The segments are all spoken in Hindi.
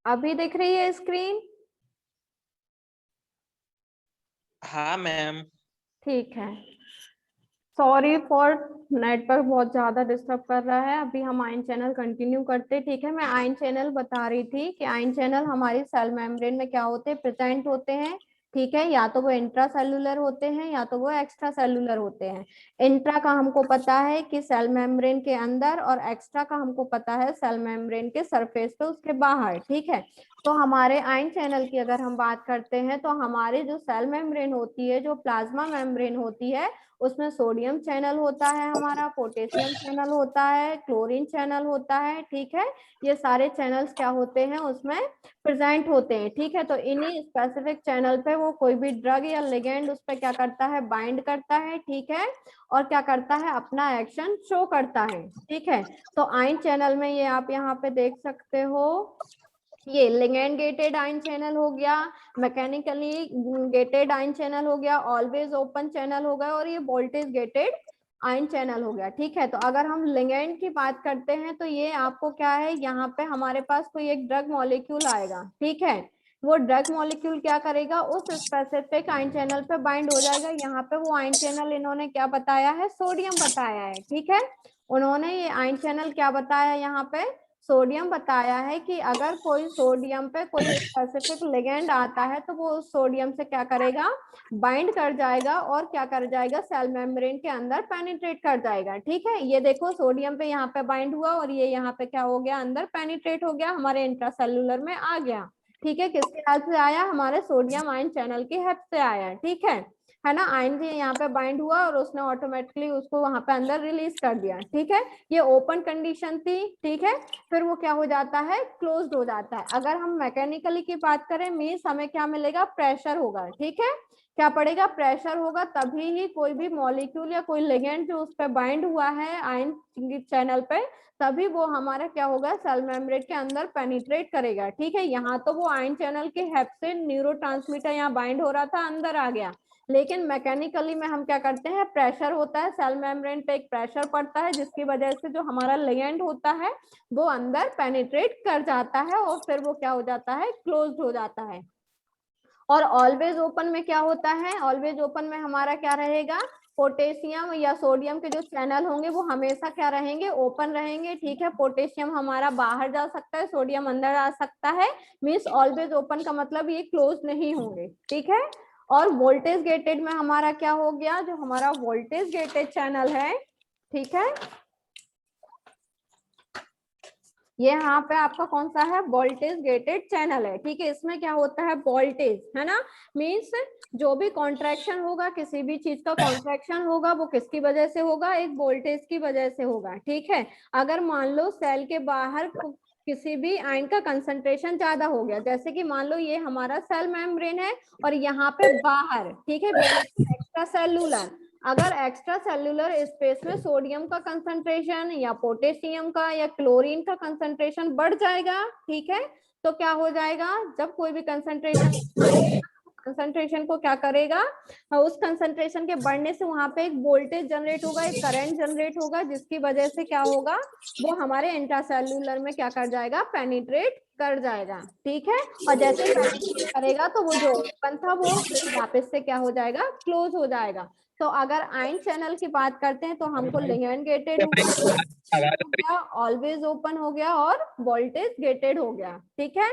अभी दिख रही है स्क्रीन? हाँ मैम। ठीक है। सॉरी फॉर नेटवर्क बहुत ज्यादा डिस्टर्ब कर रहा है। अभी हम आयन चैनल कंटिन्यू करते। ठीक है, मैं आयन चैनल बता रही थी कि आयन चैनल हमारी सेल मेम्ब्रेन में क्या होते हैं, प्रेजेंट होते हैं। ठीक है, या तो वो इंट्रा सेलुलर होते हैं या तो वो एक्स्ट्रा सेलुलर होते हैं। इंट्रा का हमको पता है कि सेल मेम्ब्रेन के अंदर, और एक्स्ट्रा का हमको पता है सेल मेम्ब्रेन के सरफेस पे, उसके बाहर। ठीक है, तो हमारे आयन चैनल की अगर हम बात करते हैं तो हमारी जो सेल मेम्ब्रेन होती है, जो प्लाज्मा मेम्ब्रेन होती है, उसमें सोडियम चैनल होता है, हमारा पोटेशियम चैनल होता है, क्लोरीन चैनल होता है। ठीक है, ये सारे चैनल्स क्या होते हैं, उसमें प्रेजेंट होते हैं। ठीक है, तो इन्हीं स्पेसिफिक चैनल पे वो कोई भी ड्रग या लिगेंड उस पर क्या करता है, बाइंड करता है। ठीक है, और क्या करता है, अपना एक्शन शो करता है। ठीक है, तो आयन चैनल में ये आप यहाँ पे देख सकते हो, ये लिगेंड गेटेड आयन चैनल हो गया, मैकेनिकली गेटेड आयन चैनल हो गया, ऑलवेज ओपन चैनल हो गया, और ये वोल्टेज गेटेड आयन चैनल हो गया। ठीक है, तो अगर हम लिगेंड की बात करते हैं तो ये आपको क्या है, यहाँ पे हमारे पास कोई एक ड्रग मॉलिक्यूल आएगा। ठीक है, वो ड्रग मॉलिक्यूल क्या करेगा, उस स्पेसिफिक आयन चैनल पे बाइंड हो जाएगा। यहाँ पे वो आयन चैनल इन्होंने क्या बताया है, सोडियम बताया है। ठीक है, उन्होंने ये आयन चैनल क्या बताया, यहाँ पे सोडियम बताया है कि अगर कोई सोडियम पे कोई स्पेसिफिक लिगेंड आता है तो वो उस सोडियम से क्या करेगा, बाइंड कर जाएगा, और क्या कर जाएगा, सेल मेम्ब्रेन के अंदर पेनिट्रेट कर जाएगा। ठीक है, ये देखो सोडियम पे यहाँ पे बाइंड हुआ, और ये यहाँ पे क्या हो गया, अंदर पेनिट्रेट हो गया, हमारे इंट्रासेल्युलर में आ गया। ठीक है, किसके हेल्प से आया, हमारे सोडियम आयन चैनल की हेल्प से आया। ठीक है ना, आयन भी यहाँ पे बाइंड हुआ और उसने ऑटोमेटिकली उसको वहां पे अंदर रिलीज कर दिया। ठीक है, ये ओपन कंडीशन थी। ठीक है, फिर वो क्या हो जाता है, क्लोज्ड हो जाता है। अगर हम मैकेनिकली की बात करें, मीन्स हमें क्या मिलेगा, प्रेशर होगा। ठीक है, क्या पड़ेगा, प्रेशर होगा, तभी ही कोई भी मॉलिक्यूल या कोई लिगेंड जो उस पर बाइंड हुआ है आयन चैनल पे, तभी वो हमारा क्या होगा, सेल मेम्ब्रेन के अंदर पेनिट्रेट करेगा। ठीक है, यहाँ तो वो आयन चैनल के हेल्प से न्यूरोट्रांसमीटर यहाँ बाइंड हो रहा था, अंदर आ गया। लेकिन मैकेनिकली में हम क्या करते हैं, प्रेशर होता है सेल मेम्ब्रेन पे, एक प्रेशर पड़ता है जिसकी वजह से जो हमारा लिगेंड होता है वो अंदर पेनिट्रेट कर जाता है, और फिर वो क्या हो जाता है, क्लोज्ड हो जाता है। और ऑलवेज ओपन में क्या होता है, ऑलवेज ओपन में हमारा क्या रहेगा, पोटेशियम या सोडियम के जो चैनल होंगे वो हमेशा क्या रहेंगे, ओपन रहेंगे। ठीक है, पोटेशियम हमारा बाहर जा सकता है, सोडियम अंदर आ सकता है। मीन्स ऑलवेज ओपन का मतलब ये क्लोज नहीं होंगे। ठीक है, और वोल्टेज गेटेड में हमारा क्या हो गया, जो हमारा वोल्टेज गेटेड चैनल है, ठीक है, ये यहाँ पे आपका कौन सा है, वोल्टेज गेटेड चैनल है। ठीक है, इसमें क्या होता है, वोल्टेज है ना, मीन्स जो भी कॉन्ट्रैक्शन होगा, किसी भी चीज का कॉन्ट्रैक्शन होगा, वो किसकी वजह से होगा, एक वोल्टेज की वजह से होगा। ठीक है, अगर मान लो सेल के बाहर किसी भी आयन का कंसंट्रेशन ज्यादा हो गया, जैसे कि मान लो ये हमारा सेल मेम्ब्रेन है, और यहाँ पे बाहर, ठीक है, एक्स्ट्रा सेलुलर, अगर एक्स्ट्रा सेल्यूलर स्पेस में सोडियम का कंसंट्रेशन या पोटेशियम का या क्लोरीन का कंसंट्रेशन बढ़ जाएगा, ठीक है, तो क्या हो जाएगा, जब कोई भी कंसंट्रेशन को क्या करेगा, उस कंसंट्रेशन के बढ़ने से वहां पे एक वोल्टेज जनरेट होगा, एक करंट जनरेट होगा, जिसकी वजह से क्या होगा, वो हमारे इंट्रासेल्यूलर में क्या कर जाएगा, पेनिट्रेट कर जाएगा। ठीक है, और जैसे पेनिट्रेट करेगा तो वो जो ओपन था वो वापस से क्या हो जाएगा, क्लोज हो जाएगा। तो अगर आयन चैनल की बात करते हैं तो हमको लिगेंड गेटेड हो गया, ऑलवेज ओपन हो गया, और वोल्टेज गेटेड हो गया। ठीक है,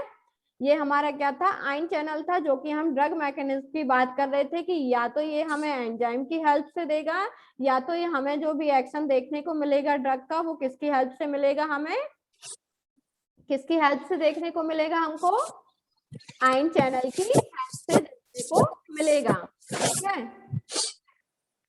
ये हमारा क्या था, आयन चैनल था, जो कि हम ड्रग मैकेनिज्म की बात कर रहे थे कि या तो ये हमें एंजाइम की हेल्प से देगा, या तो ये हमें जो भी एक्शन देखने को मिलेगा ड्रग का, वो किसकी हेल्प से मिलेगा, हमें किसकी हेल्प से देखने को मिलेगा, हमको आयन चैनल की हेल्प से देखने को मिलेगा। ठीक है,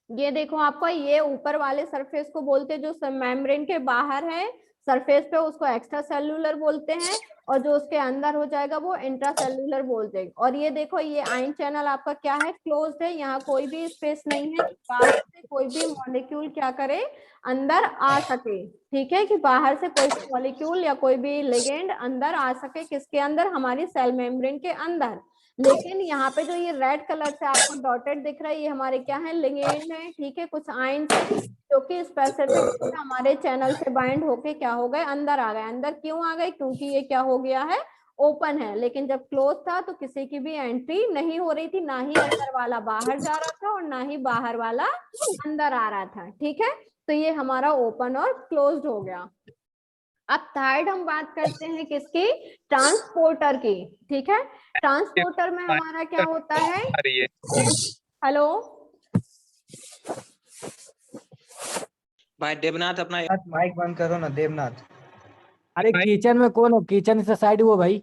ये देखो आपका, ये ऊपर वाले सरफेस को बोलते जो मेम्ब्रेन के बाहर है, सरफेस पे उसको एक्स्ट्रा सेल्यूलर बोलते हैं, और जो उसके अंदर हो जाएगा वो इंट्रा सेल्यूलर बोलते हैं। और ये देखो, ये आयन चैनल आपका क्या है, क्लोज्ड है, यहाँ कोई भी स्पेस नहीं है कि बाहर से कोई भी मॉलिक्यूल क्या करे, अंदर आ सके। ठीक है, कि बाहर से कोई भी मॉलिक्यूल या कोई भी लिगेंड अंदर आ सके, किसके अंदर, हमारी सेल मेम्ब्रेन के अंदर। लेकिन यहाँ पे जो ये रेड कलर से आपको डॉटेड दिख रहा है, ये हमारे क्या है, लिगेंड है। ठीक है, कुछ आयन है जो कि स्पेसिफिक हमारे चैनल से बाइंड होके क्या हो गए, अंदर आ गए। अंदर क्यों आ गए, क्योंकि ये क्या हो गया है, ओपन है। लेकिन जब क्लोज था तो किसी की भी एंट्री नहीं हो रही थी, ना ही अंदर वाला बाहर जा रहा था और ना ही बाहर वाला अंदर आ रहा था। ठीक है, तो ये हमारा ओपन और क्लोज्ड हो गया। अब थर्ड हम बात करते हैं किसकी, ट्रांसपोर्टर की। ठीक है, ट्रांसपोर्टर में हमारा क्या होता है, हेलो भाई देवनाथ अपना माइक बंद करो ना देवनाथ। अरे किचन में कौन हो, किचन से साइड हुआ भाई।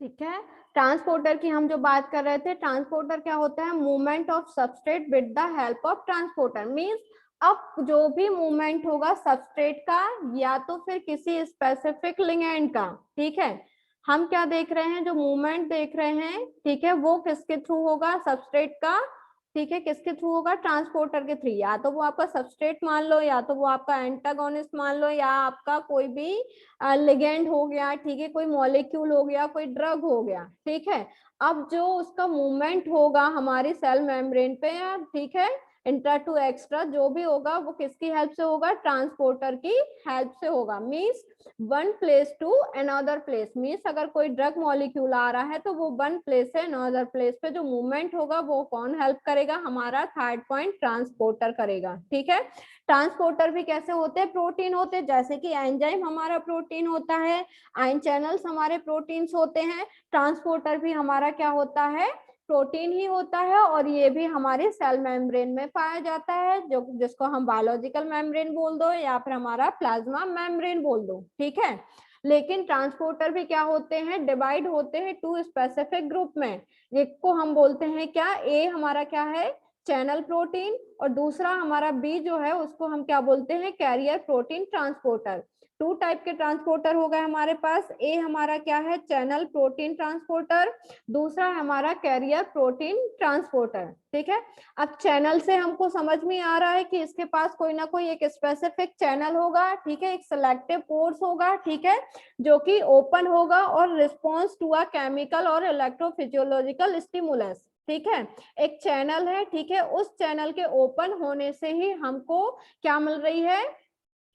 ठीक है, ट्रांसपोर्टर की हम जो बात कर रहे थे, ट्रांसपोर्टर क्या होता है, movement of substrate with the help of transporter. Means अब जो भी मूवमेंट होगा सबस्ट्रेट का या तो फिर किसी स्पेसिफिक लिगेंड का, ठीक है, हम क्या देख रहे हैं, जो मूवमेंट देख रहे हैं, ठीक है, वो किसके थ्रू होगा, सबस्ट्रेट का। ठीक है, किसके थ्रू होगा, ट्रांसपोर्टर के थ्रू। या तो वो आपका सबस्ट्रेट मान लो, या तो वो आपका एंटागोनिस्ट मान लो, या आपका कोई भी लिगेंड हो गया। ठीक है, कोई मॉलिक्यूल हो गया, कोई ड्रग हो गया। ठीक है, अब जो उसका मूवमेंट होगा हमारी सेल मेम्ब्रेन पे, ठीक है, इंट्रा टू एक्स्ट्रा जो भी होगा, वो किसकी हेल्प से होगा, ट्रांसपोर्टर की हेल्प से होगा। Means one place to another place. Means अगर कोई ड्रग मॉलिक्यूल आ रहा है तो वो वन प्लेस से अनदर प्लेस पे जो मूवमेंट होगा वो कौन हेल्प करेगा, हमारा थर्ड पॉइंट ट्रांसपोर्टर करेगा। ठीक है, ट्रांसपोर्टर भी कैसे होते हैं, प्रोटीन होते हैं, जैसे कि एंजाइम हमारा प्रोटीन होता है, आयन चैनल्स हमारे प्रोटीन्स होते हैं, ट्रांसपोर्टर भी हमारा क्या होता है, प्रोटीन ही होता है। और ये भी हमारे सेल मेम्ब्रेन में पाया जाता है, जो जिसको हम बायोलॉजिकल मेम्ब्रेन बोल दो या फिर हमारा प्लाज्मा मेम्ब्रेन बोल दो। ठीक है, लेकिन ट्रांसपोर्टर भी क्या होते हैं, डिवाइड होते हैं टू स्पेसिफिक ग्रुप में। एक को हम बोलते हैं क्या, ए हमारा क्या है, चैनल प्रोटीन, और दूसरा हमारा बी जो है उसको हम क्या बोलते हैं, carrier protein transporter. Two type के ट्रांसपोर्टर हो गए हमारे पास, ए हमारा क्या है, चैनल प्रोटीन ट्रांसपोर्टर, दूसरा हमारा कैरियर प्रोटीन ट्रांसपोर्टर। ठीक है, अब चैनल से हमको समझ में आ रहा है कि इसके पास कोई ना कोई एक स्पेसिफिक चैनल होगा। ठीक है, एक सिलेक्टिव पोर्स होगा, ठीक है, जो कि ओपन होगा और रिस्पॉन्स टू अ केमिकल और इलेक्ट्रोफिजियोलॉजिकल स्टिमुलस। ठीक है, एक चैनल है, ठीक है, उस चैनल के ओपन होने से ही हमको क्या मिल रही है,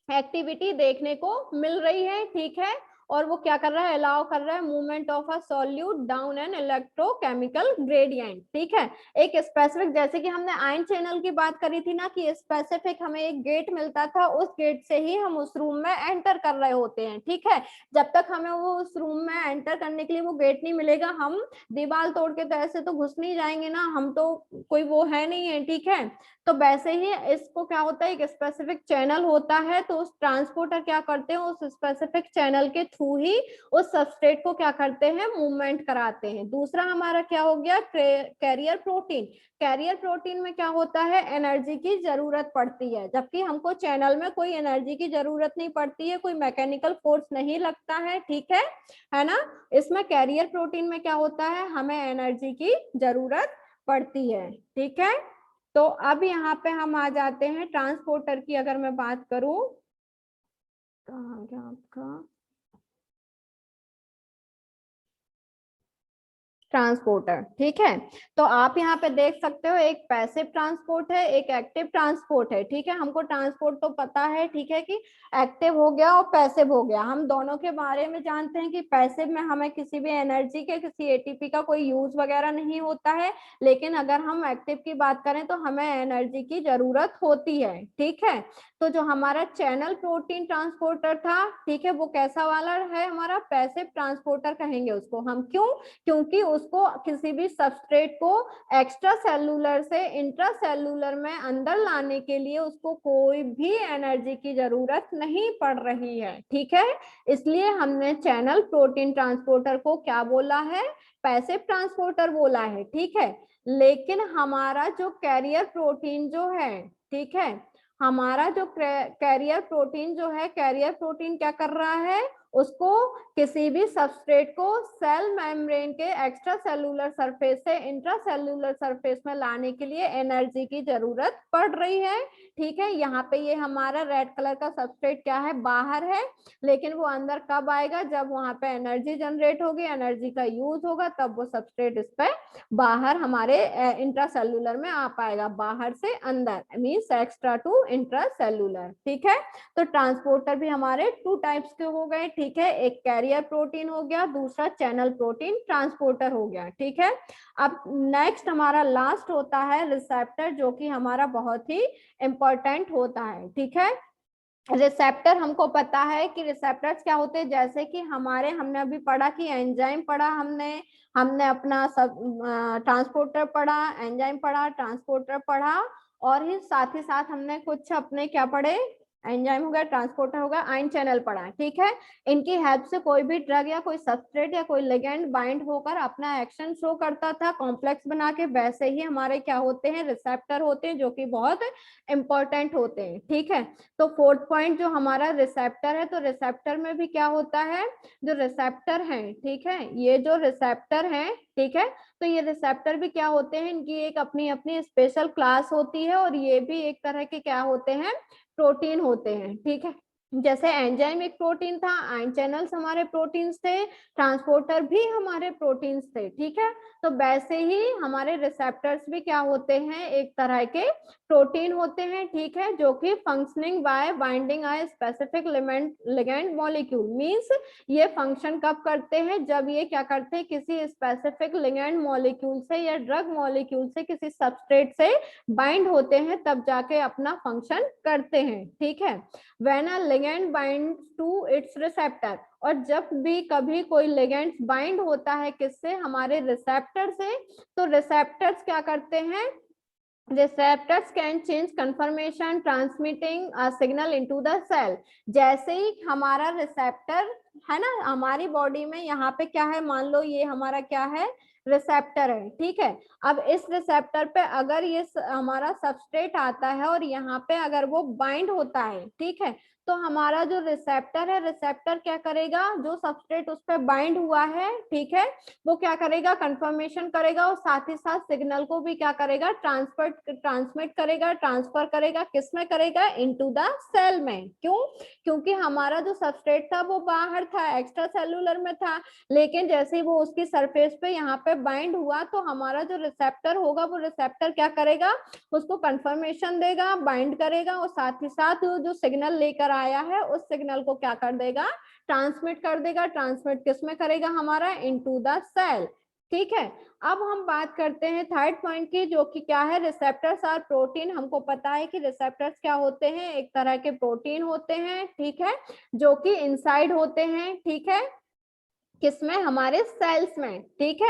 एक्टिविटी देखने को मिल रही है। ठीक है, और वो क्या कर रहा है, अलाउ कर रहा है movement of a solute down an electrochemical gradient. ठीक है, एक स्पेसिफिक, जैसे कि हमने आयन चैनल की बात करी थी ना, कि स्पेसिफिक हमें एक गेट मिलता था, उस गेट से ही हम उस रूम में एंटर कर रहे होते हैं। ठीक है, जब तक हमें वो उस रूम में एंटर करने के लिए वो गेट नहीं मिलेगा, हम दीवार तोड़ के तो ऐसे तो घुस नहीं जाएंगे ना, हम तो कोई वो है नहीं है। ठीक है, तो वैसे ही इसको क्या होता है, एक स्पेसिफिक चैनल होता है, तो उस ट्रांसपोर्टर क्या करते हैं, उस स्पेसिफिक चैनल के थ्रू ही उस सबस्ट्रेट को क्या करते हैं, मूवमेंट कराते हैं। दूसरा हमारा क्या हो गया, कैरियर प्रोटीन। कैरियर प्रोटीन में क्या होता है, एनर्जी की जरूरत पड़ती है, जबकि हमको चैनल में कोई एनर्जी की जरूरत नहीं पड़ती है, कोई मैकेनिकल फोर्स नहीं लगता है। ठीक है ना, इसमें कैरियर प्रोटीन में क्या होता है, हमें एनर्जी की जरूरत पड़ती है। ठीक है, तो अब यहाँ पे हम आ जाते हैं ट्रांसपोर्टर की, अगर मैं बात करूं, कहाँ गया आपका ट्रांसपोर्टर। ठीक है, तो आप यहाँ पे देख सकते हो, एक पैसिव ट्रांसपोर्ट है, एक एक्टिव ट्रांसपोर्ट है। ठीक है, हमको ट्रांसपोर्ट तो पता है, ठीक है, कि एक्टिव हो गया और पैसिव हो गया। हम दोनों के बारे में जानते हैं कि पैसिव में हमें किसी भी एनर्जी के, किसी एटीपी का कोई यूज वगैरह नहीं होता है, लेकिन अगर हम एक्टिव की बात करें तो हमें एनर्जी की जरूरत होती है। ठीक है, तो जो हमारा चैनल प्रोटीन ट्रांसपोर्टर था, ठीक है, वो कैसा वाला है, हमारा पैसिव ट्रांसपोर्टर कहेंगे उसको हम। क्यों, क्योंकि उसको किसी भी सबस्ट्रेट को एक्स्ट्रा सेलुलर से इंट्रा सेलुलर में अंदर लाने के लिए उसको कोई भी एनर्जी की जरूरत नहीं पड़ रही है। ठीक है, इसलिए हमने चैनल प्रोटीन ट्रांसपोर्टर को क्या बोला है, पैसिव ट्रांसपोर्टर बोला है, ठीक है। लेकिन हमारा जो कैरियर प्रोटीन जो है, ठीक है, हमारा जो कैरियर प्रोटीन जो है, कैरियर प्रोटीन क्या कर रहा है, उसको किसी भी सबस्ट्रेट को सेल मेम्ब्रेन के एक्स्ट्रा सेलुलर सरफेस से इंट्रा सेलुलर सरफेस में लाने के लिए एनर्जी की जरूरत पड़ रही है, ठीक है। यहाँ पे ये हमारा रेड कलर का सबस्ट्रेट क्या है, बाहर है, लेकिन वो अंदर कब आएगा, जब वहां पे एनर्जी जनरेट होगी, एनर्जी का यूज होगा, तब वो सबस्ट्रेट इस पे बाहर हमारे इंट्रा सेलुलर में आ पाएगा, बाहर से अंदर, means extra to intra cellular, ठीक है। तो ट्रांसपोर्टर भी हमारे 2 टाइप्स के हो गए, ठीक है। एक कैरियर प्रोटीन हो गया, दूसरा चैनल प्रोटीन ट्रांसपोर्टर हो गया, ठीक है। अब नेक्स्ट हमारा लास्ट होता है रिसेप्टर, जो कि हमारा बहुत ही इंपॉर्टेंट होता है, ठीक है। रिसेप्टर हमको पता है कि रिसेप्टर्स क्या होते हैं, जैसे कि हमने अभी पढ़ा कि एंजाइम पढ़ा, हमने अपना सब ट्रांसपोर्टर पढ़ा, एंजाइम पढ़ा, ट्रांसपोर्टर पढ़ा, और ही साथ हमने कुछ अपने क्या पढ़े, एंजाइम हो गया, ट्रांसपोर्टर हो गया, आयन चैनल पढ़ा है, ठीक है। इनकी हेल्प से कोई भी ड्रग या कोई सबस्ट्रेट या कोई लिगेंड बाइंड होकर अपना एक्शन शो करता था कॉम्प्लेक्स बना के, वैसे ही हमारे क्या होते हैं, रिसेप्टर होते हैं, जो कि बहुत इंपॉर्टेंट होते हैं, ठीक है। तो 4th पॉइंट जो हमारा रिसेप्टर है, तो रिसेप्टर में भी क्या होता है, जो रिसेप्टर है, ठीक है, ये जो रिसेप्टर है, ठीक है, तो ये रिसेप्टर भी क्या होते हैं, इनकी एक अपनी अपनी स्पेशल क्लास होती है, और ये भी एक तरह के क्या होते हैं, प्रोटीन होते हैं, ठीक है। जैसे एंजाइम एक प्रोटीन था, आयन चैनल्स हमारे प्रोटीन्स थे, ट्रांसपोर्टर भी हमारे प्रोटीन्स थे, ठीक है। तो वैसे ही हमारे रिसेप्टर्स भी क्या होते हैं, एक तरह के प्रोटीन होते हैं, ठीक है, जो कि functioning by binding a specific ligand molecule, means ये फंक्शन कब करते हैं, जब ये क्या करते हैं, किसी स्पेसिफिक लिगेंड मॉलिक्यूल से या ड्रग मॉलिक्यूल से किसी सबस्ट्रेट से बाइंड होते हैं, तब जाके अपना फंक्शन करते हैं, ठीक है। When a ligand binds to its receptor, और जब भी कभी कोई लिगेंड बाइंड होता है किससे, हमारे रिसेप्टर से, तो रिसेप्टर्स क्या करते हैं, receptors can change conformation transmitting a signal into the cell। जैसे ही हमारा रिसेप्टर है ना, हमारी बॉडी में यहाँ पे क्या है, मान लो ये हमारा क्या है, रिसेप्टर है, ठीक है। अब इस रिसेप्टर पे अगर ये हमारा सबस्ट्रेट आता है और यहाँ पे अगर वो बाइंड होता है, ठीक है, तो हमारा जो रिसेप्टर है, रिसेप्टर क्या करेगा, जो सबस्ट्रेट उस पर बाइंड हुआ है, ठीक है, वो क्या करेगा, कंफर्मेशन करेगा, और साथ ही साथ सिग्नल को भी क्या करेगा, ट्रांसमिट करेगा, ट्रांसफर करेगा, किस में करेगा, इनटू द सेल में। क्यों, क्योंकि हमारा जो सबस्ट्रेट था वो बाहर था, एक्स्ट्रा सेलुलर में था, लेकिन जैसे ही वो उसकी सरफेस पे यहाँ पे बाइंड हुआ, तो हमारा जो रिसेप्टर होगा, वो रिसेप्टर क्या करेगा, उसको कंफर्मेशन देगा, बाइंड करेगा, और साथ ही साथ जो सिग्नल लेकर आया है उस सिग्नल को क्या कर देगा, ट्रांसमिट कर देगा। ट्रांसमिट किस में करेगा, हमारा इनटू द सेल, ठीक है। अब हम बात करते हैं 3rd पॉइंट की, जो कि क्या है, रिसेप्टर्स आर प्रोटीन। हमको पता है कि रिसेप्टर्स क्या होते हैं, एक तरह के प्रोटीन होते हैं, ठीक है, जो कि इनसाइड होते हैं, ठीक है, किसमें, हमारे सेल्स में, ठीक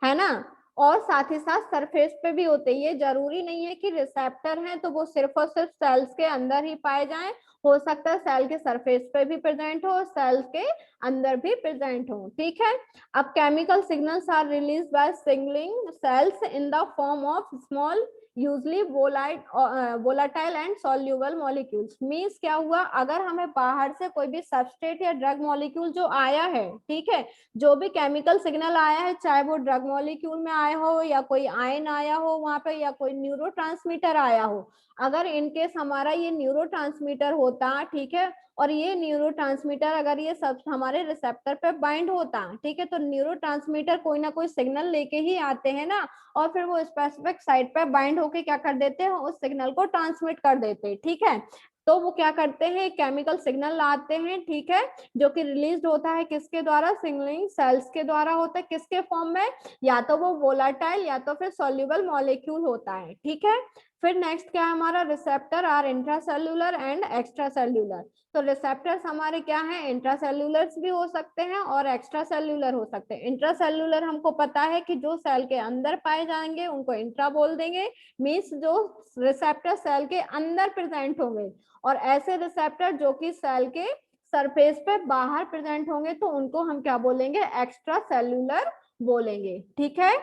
है ना, और साथ ही साथ सरफेस पे भी होते हैं। ये जरूरी नहीं है कि रिसेप्टर हैं तो वो सिर्फ और सिर्फ सेल्स के अंदर ही पाए जाएं, हो सकता है सेल के सरफेस पे भी प्रेजेंट हो, सेल्स के अंदर भी प्रेजेंट हो, ठीक है। अब chemical signals are release by signalling cells in the form of small usually volatile and soluble molecules. Means क्या हुआ, अगर हमें बाहर से कोई भी सबस्ट्रेट या ड्रग मॉलिक्यूल जो आया है, ठीक है, जो भी केमिकल सिग्नल आया है, चाहे वो ड्रग मॉलिक्यूल में आया हो या कोई आयन आया हो वहां पे, या कोई न्यूरोट्रांसमीटर आया हो, अगर इनकेस हमारा ये न्यूरोट्रांसमीटर होता, ठीक है, और ये न्यूरोट्रांसमीटर अगर ये सब हमारे रिसेप्टर पे बाइंड होता, ठीक है, तो न्यूरोट्रांसमीटर कोई ना कोई सिग्नल लेके ही आते हैं ना, और फिर वो स्पेसिफिक साइट पे बाइंड होके क्या कर देते हैं, उस सिग्नल को ट्रांसमिट कर देते हैं, ठीक है। तो वो क्या करते हैं, केमिकल सिग्नल लाते हैं, ठीक है, जो कि रिलीज होता है किसके द्वारा, सिग्नलिंग सेल्स के द्वारा होता है, किसके फॉर्म में, या तो वो वोलाटाइल या तो फिर सॉल्युबल मॉलिक्यूल होता है, ठीक है। फिर नेक्स्ट क्या है हमारा, receptor are intracellular and extra cellular. तो रिसेप्टर्स हमारे क्या हैं, इंट्रासेल्युलर भी हो सकते हैं और एक्स्ट्रा सेल्युलर हो सकते हैं। इंट्रासेल्युलर हमको पता है कि जो सेल के अंदर पाए जाएंगे उनको इंट्रा बोल देंगे, मींस जो रिसेप्टर सेल के अंदर प्रेजेंट होंगे, और ऐसे रिसेप्टर जो कि सेल के सरफेस पे बाहर प्रेजेंट होंगे तो उनको हम क्या बोलेंगे, एक्स्ट्रा सेल्युलर बोलेंगे। ठीक है,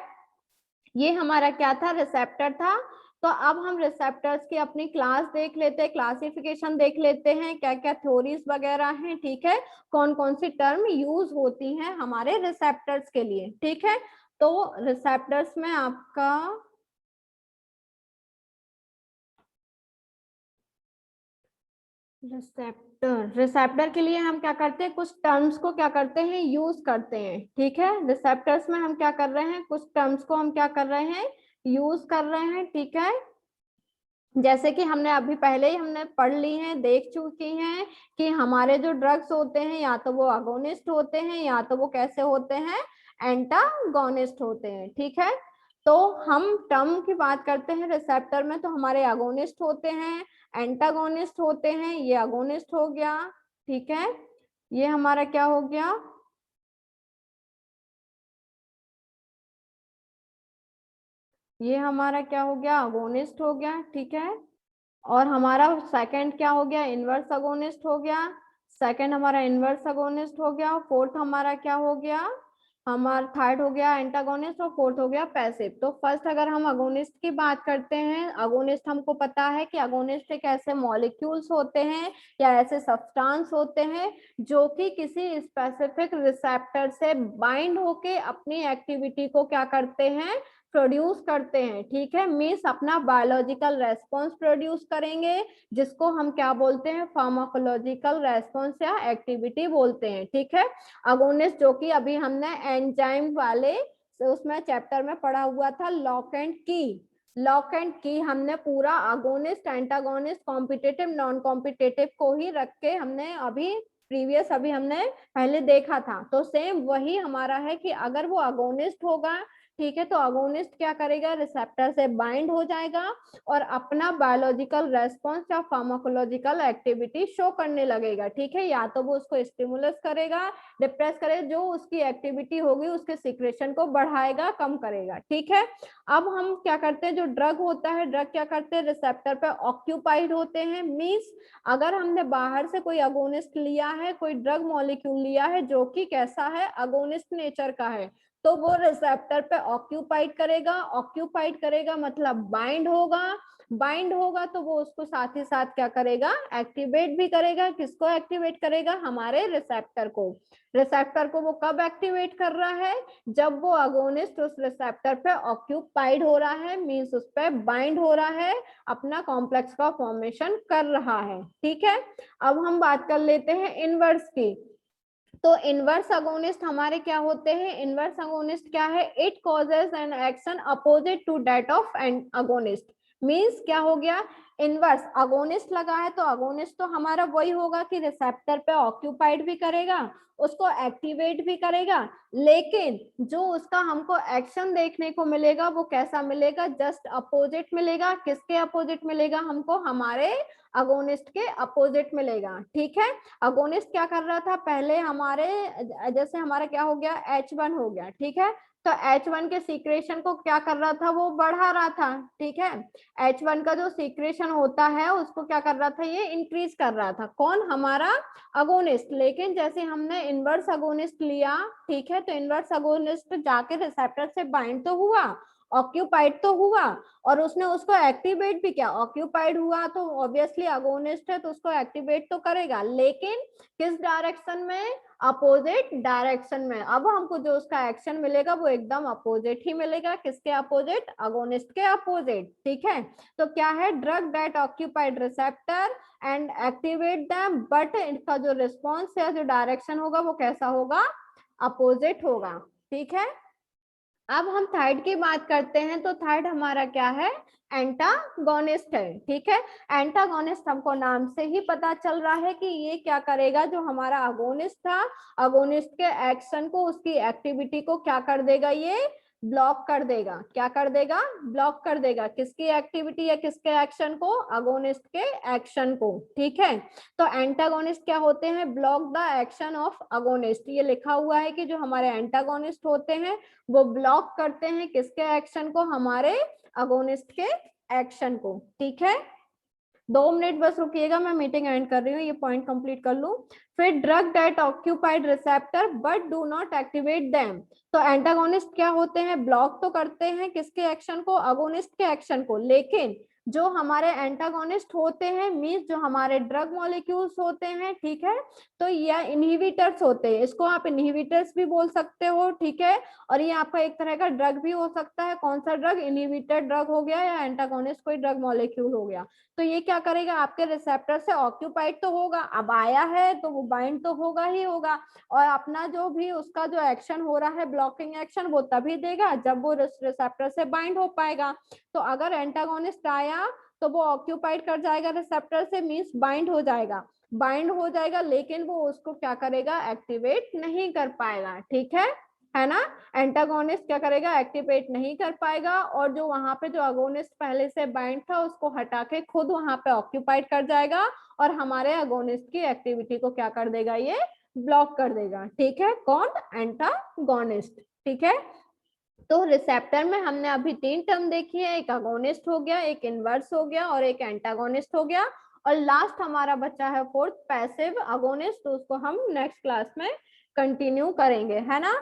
ये हमारा क्या था, रिसेप्टर था। तो अब हम रिसेप्टर्स की अपनी क्लास देख लेते हैं, क्लासिफिकेशन देख लेते हैं, क्या क्या थ्योरीज वगैरह हैं। ठीक है, कौन कौन सी टर्म यूज होती हैं हमारे रिसेप्टर्स के लिए। ठीक है, तो रिसेप्टर्स में आपका रिसेप्टर के लिए हम क्या करते हैं, कुछ टर्म्स को क्या करते हैं, यूज करते हैं। ठीक है, रिसेप्टर्स में हम क्या कर रहे हैं, कुछ टर्म्स को हम क्या कर रहे हैं, यूज कर रहे हैं। ठीक है, जैसे कि हमने अभी पहले ही हमने पढ़ ली हैं, देख चुकी हैं कि हमारे जो ड्रग्स होते हैं या तो वो अगोनिस्ट होते हैं या तो वो कैसे होते हैं, एंटागोनिस्ट होते हैं। ठीक है, तो हम टर्म की बात करते हैं रिसेप्टर में, तो हमारे अगोनिस्ट होते हैं, एंटागोनिस्ट होते हैं। ये अगोनिस्ट हो गया। ठीक है, ये हमारा क्या हो गया, ये हमारा क्या हो गया, अगोनिस्ट हो गया। ठीक है, और हमारा सेकंड क्या हो गया, इनवर्स अगोनिस्ट हो गया। सेकंड हमारा इनवर्स अगोनिस्ट हो गया। फोर्थ हमारा क्या हो गया, हमारा थर्ड हो गया एंटागोनिस्ट, और फोर्थ हो गया पैसिव। तो फर्स्ट अगर हम अगोनिस्ट की बात करते हैं, अगोनिस्ट हमको पता है कि अगोनिस्ट एक ऐसे मॉलिक्यूल्स होते हैं या ऐसे सब्सटेंस होते हैं जो कि किसी स्पेसिफिक रिसेप्टर से बाइंड होके अपनी एक्टिविटी को क्या करते हैं, प्रोड्यूस करते हैं। ठीक है, मीन्स अपना बायोलॉजिकल रेस्पॉन्स प्रोड्यूस करेंगे, जिसको हम क्या बोलते हैं, फार्माकोलॉजिकल रेस्पॉन्स या एक्टिविटी बोलते हैं। ठीक है, अगोनिस्ट जो कि अभी हमने एंजाइम वाले उसमें चैप्टर में पढ़ा हुआ था, लॉक एंड की। लॉक एंड की हमने पूरा agonist, antagonist, competitive, non competitive को ही रख के हमने अभी प्रीवियस अभी हमने पहले देखा था। तो सेम वही हमारा है कि अगर वो अगोनिस्ट होगा, ठीक है, तो अगोनिस्ट क्या करेगा, रिसेप्टर से बाइंड हो जाएगा और अपना बायोलॉजिकल रेस्पॉन्स या फार्माकोलॉजिकल एक्टिविटी शो करने लगेगा। ठीक है, या तो वो उसको स्टिमुलस करेगा, डिप्रेस करे, जो उसकी एक्टिविटी होगी उसके सिक्रेशन को बढ़ाएगा, कम करेगा। ठीक है, अब हम क्या करते हैं, जो ड्रग होता है, ड्रग क्या करते हैं, रिसेप्टर पे ऑक्यूपाइड होते हैं। मीन्स अगर हमने बाहर से कोई अगोनिस्ट लिया है, कोई ड्रग मॉलिक्यूल लिया है जो कि कैसा है, अगोनिस्ट नेचर का है, तो वो रिसेप्टर पे ऑक्यूपाइड करेगा। ऑक्यूपाइड करेगा मतलब बाइंड होगा, बाइंड होगा तो वो उसको साथ ही साथ क्या करेगा, एक्टिवेट भी करेगा। किसको एक्टिवेट करेगा, हमारे रिसेप्टर को। रिसेप्टर को वो कब एक्टिवेट कर रहा है, जब वो अगोनिस्ट उस रिसेप्टर पे ऑक्यूपाइड हो रहा है, मींस उस पे बाइंड हो रहा है, अपना कॉम्प्लेक्स का फॉर्मेशन कर रहा है। ठीक है, अब हम बात कर लेते हैं इनवर्स की। तो इनवर्स अगोनिस्ट हमारे क्या होते हैं, इनवर्स अगोनिस्ट क्या है, it causes an action opposite to that of an agonist. Means क्या हो गया, इनवर्स अगोनिस्ट लगा है तो अगोनिस्ट तो हमारा वही होगा कि रिसेप्टर पे ऑक्यूपाइड भी करेगा, उसको एक्टिवेट भी करेगा, लेकिन जो उसका हमको एक्शन देखने को मिलेगा वो कैसा मिलेगा, जस्ट अपोजिट मिलेगा। किसके अपोजिट मिलेगा हमको, हमारे अगोनिस्ट के अपोजिट मिलेगा। ठीक है, अगोनिस्ट क्या कर रहा था पहले, हमारे जैसे हमारा क्या हो गया, H1 हो गया। ठीक है, तो H1 के सीक्रेशन को क्या कर रहा था, वो बढ़ा रहा था। ठीक है, H1 का जो सीक्रेशन होता है उसको क्या कर रहा था, ये इंक्रीज कर रहा था। कौन, हमारा अगोनिस्ट। लेकिन जैसे हमने इनवर्स अगोनिस्ट लिया, ठीक है, तो इनवर्स अगोनिस्ट जाके रिसेप्टर से बाइंड तो हुआ, ऑक्यूपाइड तो हुआ, और उसने उसको एक्टिवेट भी किया। ऑक्यूपाइड हुआ तो ऑब्वियसली अगोनिस्ट है तो उसको एक्टिवेट तो करेगा, लेकिन किस डायरेक्शन में, अपोजिट डायरेक्शन में। अब हमको जो उसका एक्शन मिलेगा वो एकदम अपोजिट ही मिलेगा। किसके अपोजिट, अगोनिस्ट के अपोजिट। ठीक है, तो क्या है, drug that occupied receptor and activate them, but इनका जो रिस्पॉन्स है, जो डायरेक्शन होगा वो कैसा होगा, अपोजिट होगा। ठीक है, अब हम थर्ड की बात करते हैं। तो थर्ड हमारा क्या है, एंटागोनिस्ट है। ठीक है, एंटागोनिस्ट हमको नाम से ही पता चल रहा है कि ये क्या करेगा, जो हमारा अगोनिस्ट था, अगोनिस्ट के एक्शन को, उसकी एक्टिविटी को क्या कर देगा, ये ब्लॉक कर देगा। क्या कर देगा, ब्लॉक कर देगा। किसकी एक्टिविटी या किसके एक्शन को, अगोनिस्ट के एक्शन को। ठीक है, तो एंटागोनिस्ट क्या होते हैं, block the action of agonist. ये लिखा हुआ है कि जो हमारे एंटागोनिस्ट होते हैं वो ब्लॉक करते हैं किसके एक्शन को, हमारे अगोनिस्ट के एक्शन को। ठीक है, 2 मिनट बस रुकिएगा, मैं मीटिंग एंड कर रही हूँ, ये पॉइंट कंप्लीट कर लूं, फिर drug that occupied receptor but do not activate them. तो एंटागोनिस्ट क्या होते हैं, ब्लॉक तो करते हैं किसके एक्शन को, अगोनिस्ट के एक्शन को, लेकिन जो हमारे एंटागोनिस्ट होते हैं मींस जो हमारे ड्रग मॉलिक्यूल्स होते हैं, ठीक है, तो ये इनहिबिटर्स होते हैं, इसको आप इनहिबिटर्स भी बोल सकते हो, ठीक है। और ये आपका एक तरह का ड्रग भी हो सकता है, कौन सा ड्रग, इनहिबिटर ड्रग हो गया या एंटागोनिस्ट कोई ड्रग मॉलिक्यूल हो गया। तो ये क्या करेगा, आपके रिसेप्टर से ऑक्यूपाइड तो होगा, अब आया है तो वो बाइंड तो होगा ही होगा, और अपना जो भी उसका जो एक्शन हो रहा है ब्लॉकिंग एक्शन वो तभी देगा जब वो रिसेप्टर से बाइंड हो पाएगा। तो अगर एंटागोनिस्ट आया तो वो ऑक्यूपाइड कर जाएगा रिसेप्टर से, मींस बाइंड हो जाएगा, बाइंड हो जाएगा, लेकिन वो उसको क्या करेगा, एक्टिवेट नहीं कर पाएगा, ठीक है ना। एंटागोनिस्ट क्या करेगा, एक्टिवेट नहीं कर पाएगा, और जो वहां पे जो अगोनिस्ट पहले से बाइंड था उसको हटा के खुद वहां पे ऑक्यूपाइड कर जाएगा, और हमारे अगोनिस्ट की एक्टिविटी को क्या कर देगा, ये ब्लॉक कर देगा, ठीक है, कौन, एंटागोनिस्ट, ठीक है। तो रिसेप्टर में हमने अभी 3 टर्म देखी है, एक अगोनिस्ट हो गया, एक इनवर्स हो गया, और एक एंटागोनिस्ट हो गया, और लास्ट हमारा बच्चा है फोर्थ पैसिव अगोनिस्ट, तो उसको हम नेक्स्ट क्लास में कंटिन्यू करेंगे, है ना।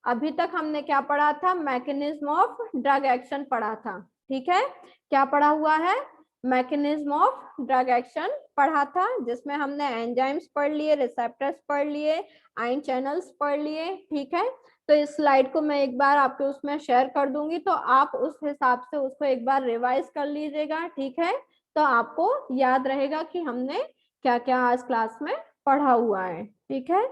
अभी तक हमने क्या पढ़ा था, मैकेनिज्म ऑफ ड्रग एक्शन पढ़ा था, ठीक है, क्या पढ़ा हुआ है, मैकेनिज्म ऑफ ड्रग एक्शन पढ़ा था, जिसमें हमने एंजाइम्स पढ़ लिए, रिसेप्टर्स पढ़ लिए, आयन चैनल्स पढ़ लिए, ठीक है। तो इस स्लाइड को मैं एक बार आपके उसमें शेयर कर दूंगी, तो आप उस हिसाब से उसको एक बार रिवाइज कर लीजिएगा, ठीक है, तो आपको याद रहेगा कि हमने क्या क्या आज क्लास में पढ़ा हुआ है, ठीक है।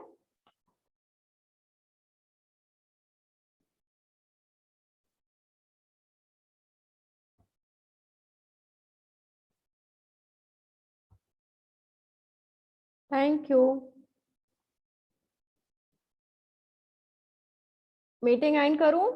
Thank you. मीटिंग एंड करूं।